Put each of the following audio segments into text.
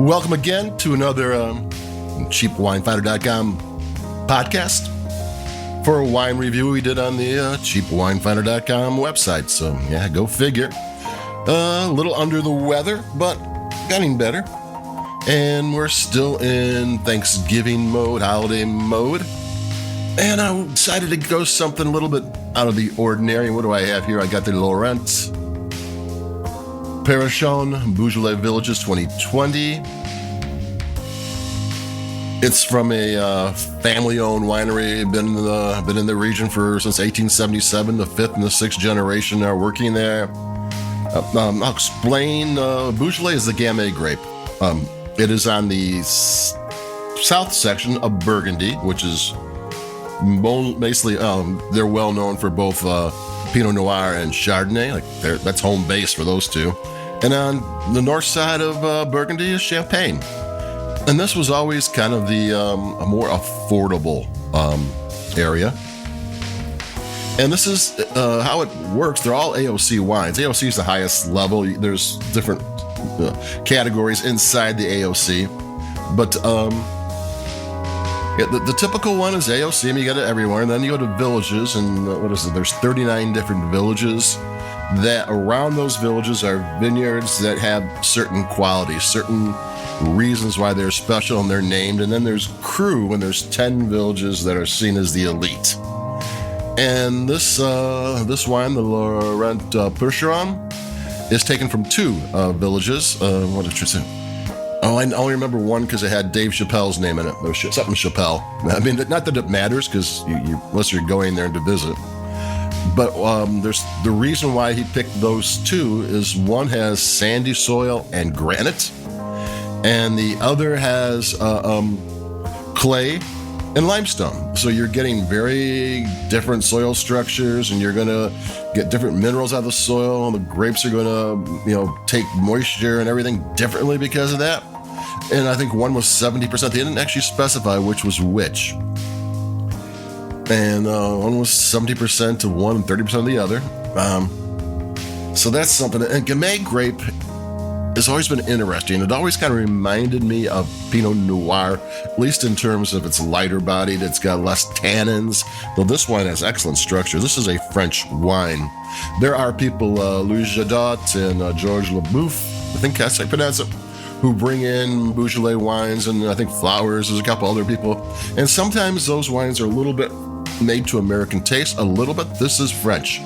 Welcome again to another CheapWineFinder.com podcast for a wine review we did on the CheapWineFinder.com website. So, yeah, go figure. A little under the weather, but getting better. And we're still in Thanksgiving mode, holiday mode. And I decided to go something a little bit out of the ordinary. What do I have here? I got the Laurent Perrachon Beaujolais Villages 2020. It's from a family-owned winery. Been in the region since 1877. The fifth and the sixth generation are working there. I'll explain. Beaujolais is the Gamay grape. It is on the south section of Burgundy, which is basically they're well known for both Pinot Noir and Chardonnay. That's home base for those two. And on the north side of Burgundy is Champagne. And this was always kind of the a more affordable area. And this is how it works. They're all AOC wines. AOC is the highest level. There's different categories inside the AOC. But the typical one is AOC. I mean, you got it everywhere. And then you go to villages. And there's 39 different villages. That around those villages are vineyards that have certain qualities, certain reasons why they're special and they're named. And then there's cru, and there's 10 villages that are seen as the elite. And this wine, the Laurent Perrachon, is taken from two villages. What did you say? Oh, I only remember one because it had Dave Chappelle's name in it. There was something Chappelle. I mean, not that it matters, because unless you're going there to visit. But there's the reason why he picked those two is one has sandy soil and granite, and the other has clay and limestone. So you're getting very different soil structures, and you're going to get different minerals out of the soil. And the grapes are going to, take moisture and everything differently because of that. And I think one was 70%. They didn't actually specify which was which. And one was 70% to one and 30% of the other. So that's something. And Gamay grape has always been interesting. It always kind of reminded me of Pinot Noir, at least in terms of it's lighter bodied, it's got less tannins. Though this wine has excellent structure. This is a French wine. There are people, Louis Jadot and Georges Leboeuf, I think that's how I pronounce it, who bring in Beaujolais wines, and I think Flowers, there's a couple other people. And sometimes those wines are a little bit made to American taste, a little bit. This is French.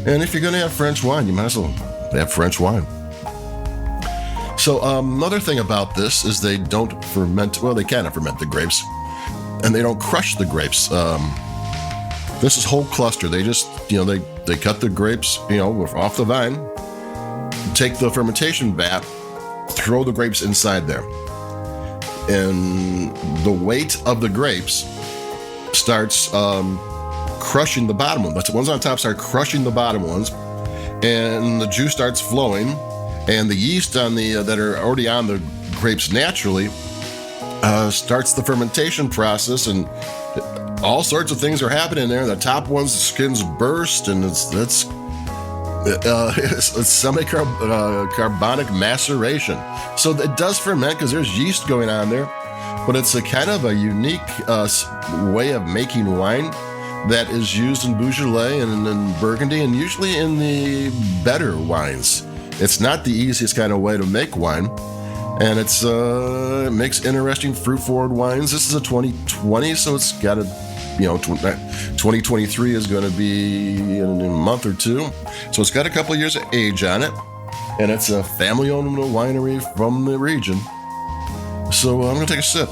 And if you're going to have French wine, you might as well have French wine. So another thing about this is they don't ferment, well, they cannot ferment the grapes, and they don't crush the grapes. This is whole cluster. They just, they cut the grapes, off the vine, take the fermentation vat, throw the grapes inside there. And the weight of the grapes starts crushing the bottom ones. But the ones on top start crushing the bottom ones, and the juice starts flowing, and the yeast on that are already on the grapes naturally starts the fermentation process, and all sorts of things are happening there. The top ones, the skins burst, and it's semi-carbonic maceration. So it does ferment because there's yeast going on there. But it's a kind of a unique way of making wine that is used in Beaujolais and in Burgundy, and usually in the better wines. It's not the easiest kind of way to make wine, and it makes interesting fruit-forward wines. This is a 2020, so it's got a 2023 is going to be in a month or two, so it's got a couple of years of age on it, and it's a family-owned winery from the region. So I'm going to take a sip.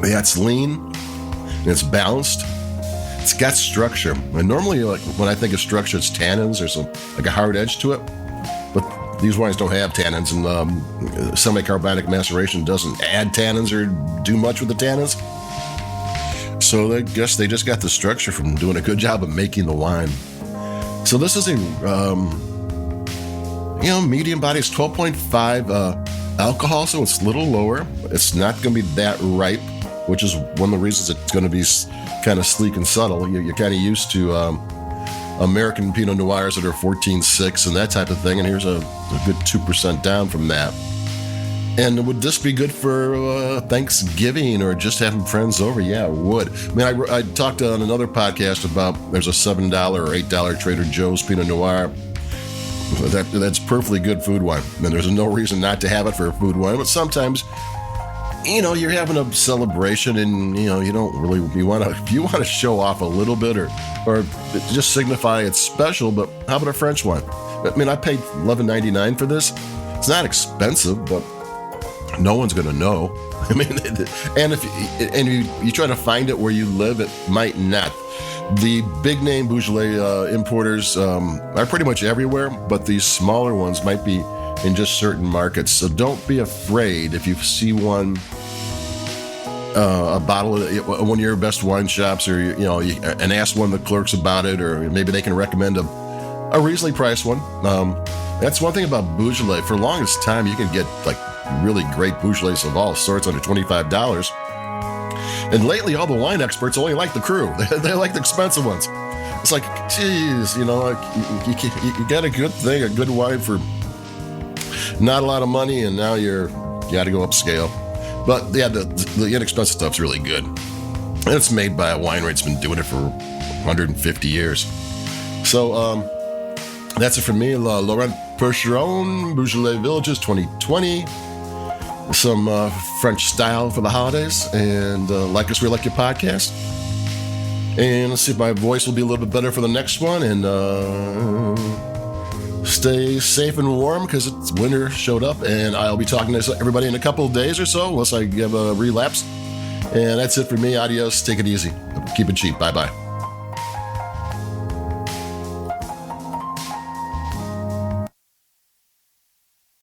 Yeah, it's lean, and it's balanced. It's got structure. And normally, when I think of structure, it's tannins. There's a hard edge to it. But these wines don't have tannins, and semi-carbonic maceration doesn't add tannins or do much with the tannins. So I guess they just got the structure from doing a good job of making the wine. So this is a, medium body. It's 12.5 alcohol, so it's a little lower. It's not going to be that ripe. which is one of the reasons it's going to be kind of sleek and subtle. You're kind of used to American Pinot Noirs that are 14.6 and that type of thing, and here's a good 2% down from that. And would this be good for Thanksgiving or just having friends over? Yeah, it would. I mean, I talked on another podcast about there's a $7 or $8 Trader Joe's Pinot Noir. That's perfectly good food wine. And there's no reason not to have it for a food wine. But sometimes, you're having a celebration and, you don't really, if you want to show off a little bit or just signify it's special, but how about a French wine? I mean, I paid $11.99 for this. It's not expensive, but no one's going to know. I mean, and if you try to find it where you live, it might not. The big name Beaujolais importers are pretty much everywhere, but these smaller ones might be in just certain markets. So don't be afraid if you see one, a bottle at one of your best wine shops, or and ask one of the clerks about it, or maybe they can recommend a reasonably priced one. That's one thing about Beaujolais. For the longest time, you can get like really great Beaujolais of all sorts under $25. And lately, all the wine experts only like the cru. They like the expensive ones. It's like, geez, you got a good thing, a good wine for not a lot of money, and now you got to go upscale. But yeah, the inexpensive stuff's really good. And it's made by a winery that's been doing it for 150 years. So that's it for me. Laurent Perrachon Beaujolais Villages 2020. Some French style for the holidays, and like us, we like your podcast. And let's see if my voice will be a little bit better for the next one. And stay safe and warm because it's winter showed up, and I'll be talking to everybody in a couple of days or so, unless I have a relapse. And that's it for me. Adios. Take it easy. Keep it cheap. Bye-bye.